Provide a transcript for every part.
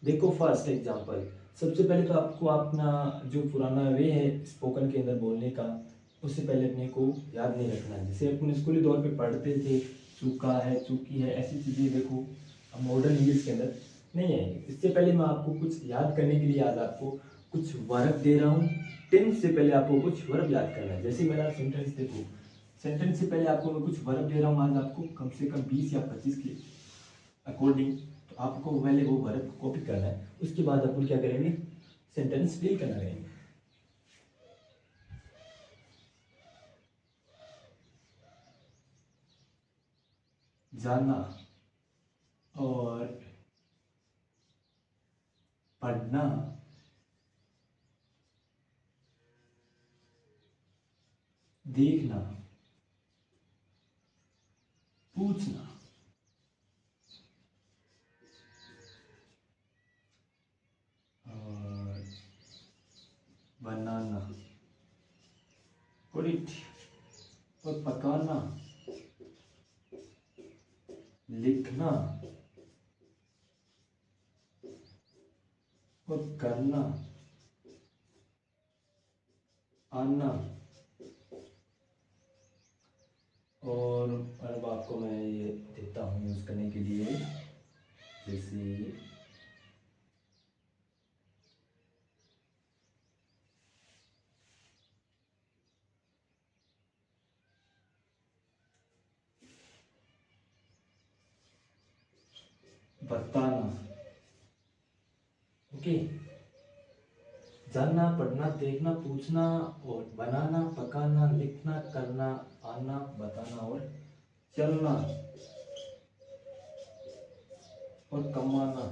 देखो first example, सबसे पहले तो आपको अपना जो पुराना वे है स्पोकन के अंदर बोलने का, उससे पहले अपने को याद नहीं रखना है। जैसे अपन स्कूली दौर पे पढ़ते थे, चूका है, चूकी है, ऐसी चीज़ें देखो अब मॉडर्न इंग्लिश के अंदर नहीं आएंगे। इससे पहले मैं आपको कुछ याद करने के लिए आज आपको कुछ वर्ब दे रहा हूँ। टेंस से पहले आपको कुछ वर्ब याद करना है। जैसे मेरा सेंटेंस देखो, सेंटेंस से पहले आपको मैं कुछ वर्ब दे रहा हूँ आज आपको कम से कम 20 या 25 के अकॉर्डिंग। तो आपको पहले वो वर्ब कॉपी करना है, उसके बाद अपन क्या करेंगे, सेंटेंस फिल करना रहेंगे। जाना और पढ़ना, देखना, पूछना, और बनाना, कुछ और पकाना, लिखना और करना, आना। और अब आपको मैं ये देता हूँ यूज़ करने के लिए, जैसे बताना। ओके, जानना, पढ़ना, देखना, पूछना और बनाना, पकाना, लिखना, करना, आना, बताना और चलना और कमाना।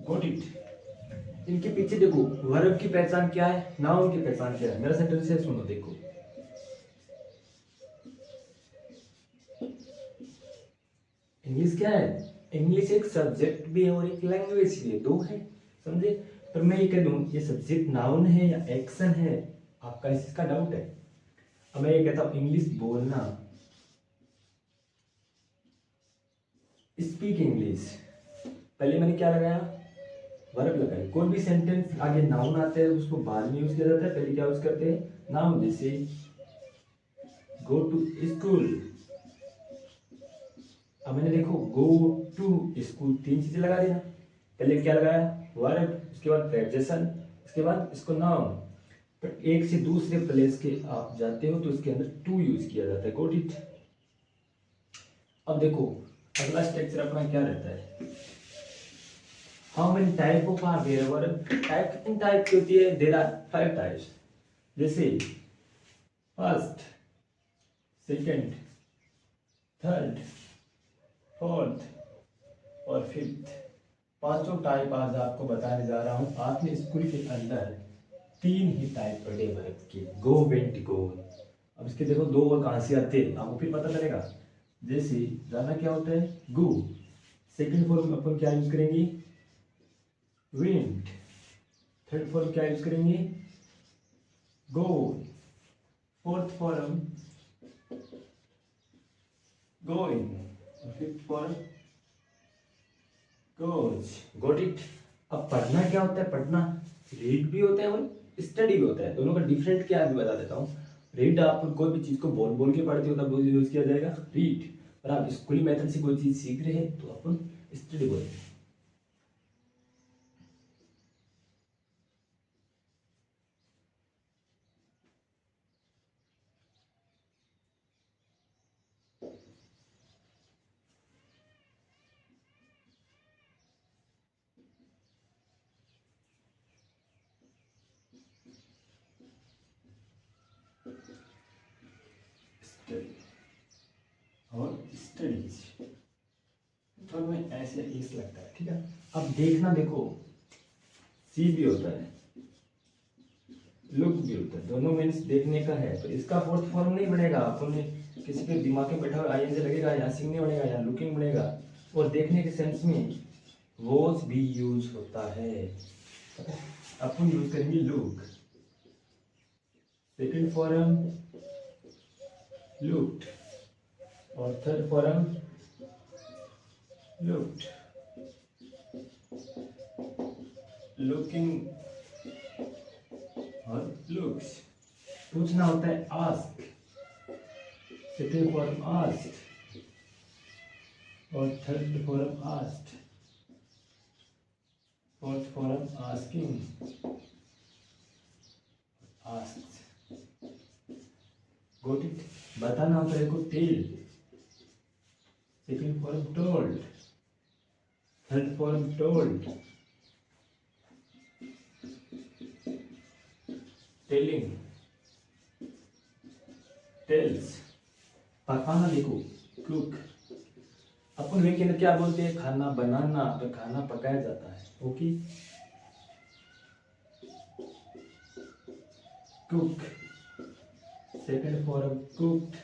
Got it. इनके पीछे देखो वर्ब की पहचान क्या है, नाउन की पहचान क्या है। मेरा सेंटेंस है, सुनो देखो। इंग्लिश क्या है, इंग्लिश एक सब्जेक्ट भी है और एक लैंग्वेज भी है, दो है, समझे। पर मैं ये कह दूं ये सब्जेक्ट नाउन है या एक्शन है, आपका इसका डाउट है। अब मैं ये कहता हूं इंग्लिश बोलना, स्पीक इंग्लिश। पहले मैंने क्या लगाया, वर्ब लगाई। कोई भी सेंटेंस आगे नाउन आता है उसको बाद में यूज किया जाता है, पहले क्या यूज करते हैं, नाउन। जैसे गो टू स्कूल, अब मैंने देखो गो टू स्कूल, तीन चीजें लगा देना। पहले क्या लगाया, वर्ब, उसके बाद प्रेजेंशन, उसके बाद इसको नाउन। पर एक से दूसरे प्लेस के आप जाते हो तो इसके अंदर टू यूज किया जाता है। Got it. अब देखो अगला स्ट्रक्चर अपना क्या रहता है, how many type of are there verb. Type कितनी टाइप की होती है, देयर आर 5 टाइप्स। जैसे फर्स्ट, सेकंड, थर्ड, फोर्थ और फिफ्थ, पांचों टाइप आज आपको बताने जा रहा हूं। आपने स्कूल के अंदर तीन ही टाइप पढ़े वर्ब के, गो, वेंट, गो। अब इसके देखो दो और कहां से आते हैं आपको फिर पता चलेगा। जैसे जाना क्या होता है, गो। सेकंड फॉर्म में अपन क्या यूज करेंगे, वेंट। थर्ड फॉर्म क्या यूज करेंगे, गो। फोर्थ फॉर्म गोइंग और fifth form goes. Got it. अब पढ़ना क्या होता है, पढ़ना रीड भी होता है और स्टडी भी होता है, दोनों का डिफरेंट क्या है अभी बता देता हूँ। रीड आप कोई भी चीज को बोल बोल के पढ़ते हो तब यूज किया जाएगा रीड, और आप स्कूली मेथड से कोई चीज सीख रहे हैं तो अपन स्टडी बोलते हैं। स्टडी और स्टडीज थोड़ा में ऐसे इस लगता है, ठीक है। अब देखना देखो, सी भी होता है, लुक भी होता है, दोनों मीन्स देखने का है। तो इसका फोर्थ फॉर्म नहीं बनेगा, अपन ने किसी के दिमाग में बैठा हुआ आई से लगेगा, यहाँ सीखने बनेगा, यहाँ लुकिंग बनेगा। और देखने के सेंस में वॉच भी यूज होता है, अपन यूज करेंगे लुक। सेकंड फॉर्म लुक्ड और थर्ड फॉर्म लुक्ड। लुकिंग और लुक्स। पूछना होता है आस्क, सेकंड फॉर्म आस्क्ड और third form asked, fourth form asking, asked. Got it. बताना होता है को tell, second form told, third form told, telling, tells. पकाना देखो कुक। अपन वे के अंदर क्या बोलते हैं, खाना बनाना, तो खाना पकाया जाता है। Okay, cook, second form cooked,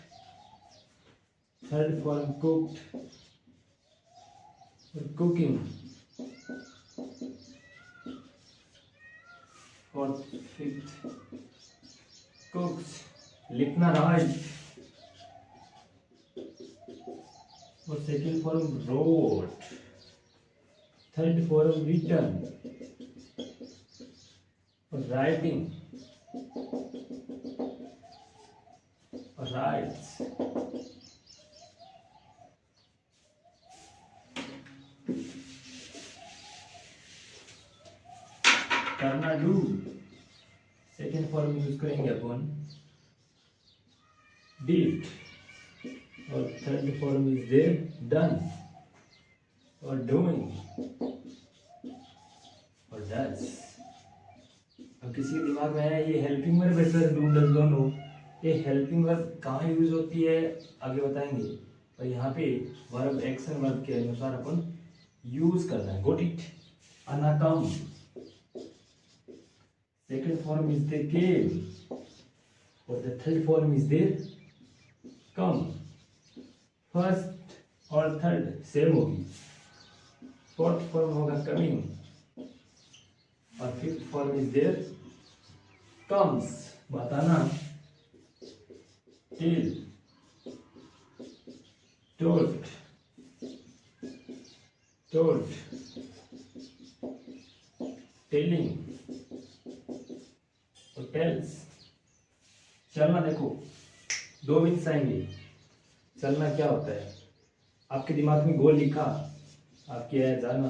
third form cooked और कुकिंग, फोर्थ फिफ्थ कुक्स। लिखना राइट और second form wrote, third form return और राइटिंग और राइट्स। करना डू, सेकंड फॉर्म यूज करेंगे अपन डिड और third form is there done और डूइंग और डज। अब किसी के दिमाग में है ये हेल्पिंग वर्ब है सर, डू डज दोनों, ये हेल्पिंग वर्ब कहाँ यूज होती है आगे बताएंगे, और यहाँ पे वर्ब एक्शन वर्ब के अनुसार अपन यूज करना है। Got it. अनाकम, second form is they came और the third form is there come. First और थर्ड सेम होगी, फोर्थ फॉर्म होगा कमिंग और fifth form is there comes. बताना टिल, टोल्ड, टोल्ड, टेलिंग और टेल्स। चलना देखो दो मीन्स आएंगे। चलना क्या होता है, आपके दिमाग में गो लिखा, आपके है जाना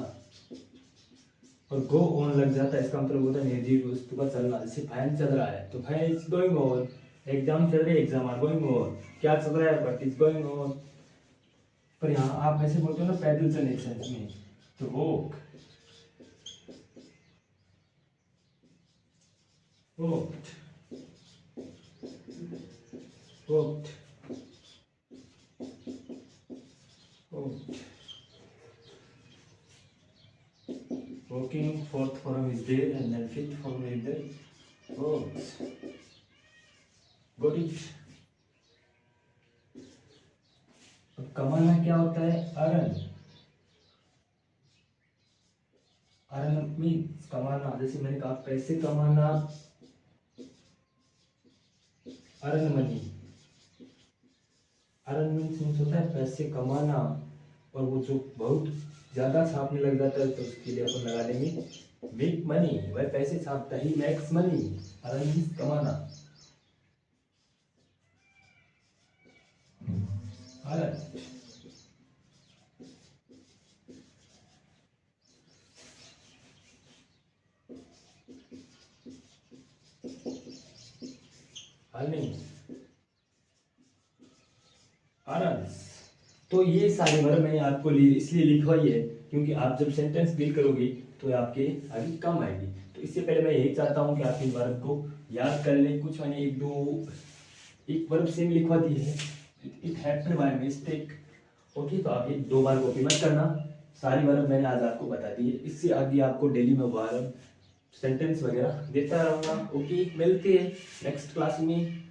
और गो ऑन लग जाता है, इसका मतलब होता है निर्जीव वस्तु का चलना। जैसे फैन चल रहा है तो fan is going on, exam चल रही है एग्जाम आर गोइंग ऑन, क्या चल रहा है बट इज गोइंग ऑन। पर यहाँ आप ऐसे बोलते हो ना पैदल चलने के सेंस में, तो walk, walked, walked, walking, fourth form is there and then fifth form is there walks. Got it? अब कमाना क्या होता है, अर्न। अर्न मीन्स कमाना, जैसे मैंने कहा पैसे कमाना, अर्न मनी। अर्न मीन्स होता है पैसे कमाना, और वो जो बहुत ज्यादा छापने लग जाता है तो उसके लिए अपन लगा देंगे मेक मनी। वह पैसे छापता ही मेक्स मनी। अर्न मीन्स कमाना। Earn, earning, earns. तो ये सारे वर्ब मैंने आपको इसलिए लिखवाई है क्योंकि आप जब सेंटेंस डील करोगे तो आपके आगे कम आएगी। तो इससे पहले मैं यही चाहता हूँ कि आप इन वर्ब को याद कर लें। कुछ मैंने एक वर्ब सेम लिखवा दी है, it happened by mistake. Okay, तो आप एक दो बार कॉपी मत करना, सारी वर्ब मैंने आज आपको बता दी है। इससे आगे आपको डेली में वर्ब सेंटेंस वगैरह देता रहूँगा। ओके, मिलते हैं नेक्स्ट क्लास में।